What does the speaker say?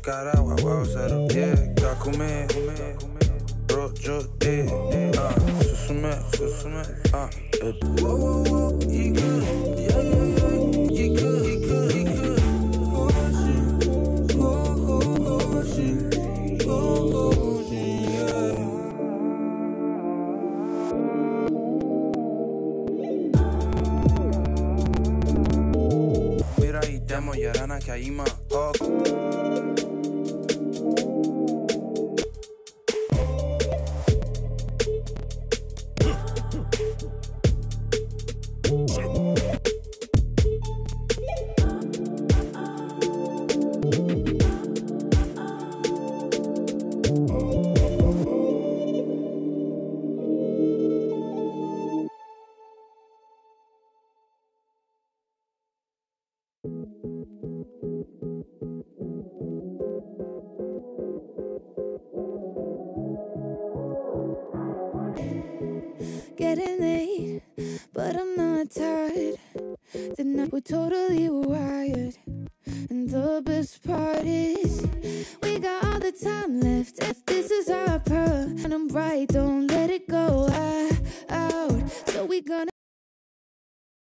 Caragua, wow, 010, Kakume, Rojo D, Susume, he good, he good. Mira y demo yarana kaima, Getting late, but I'm not tired. The night we're totally wired. And the best part is we got all the time left. If this is our pearl, and I'm bright, don't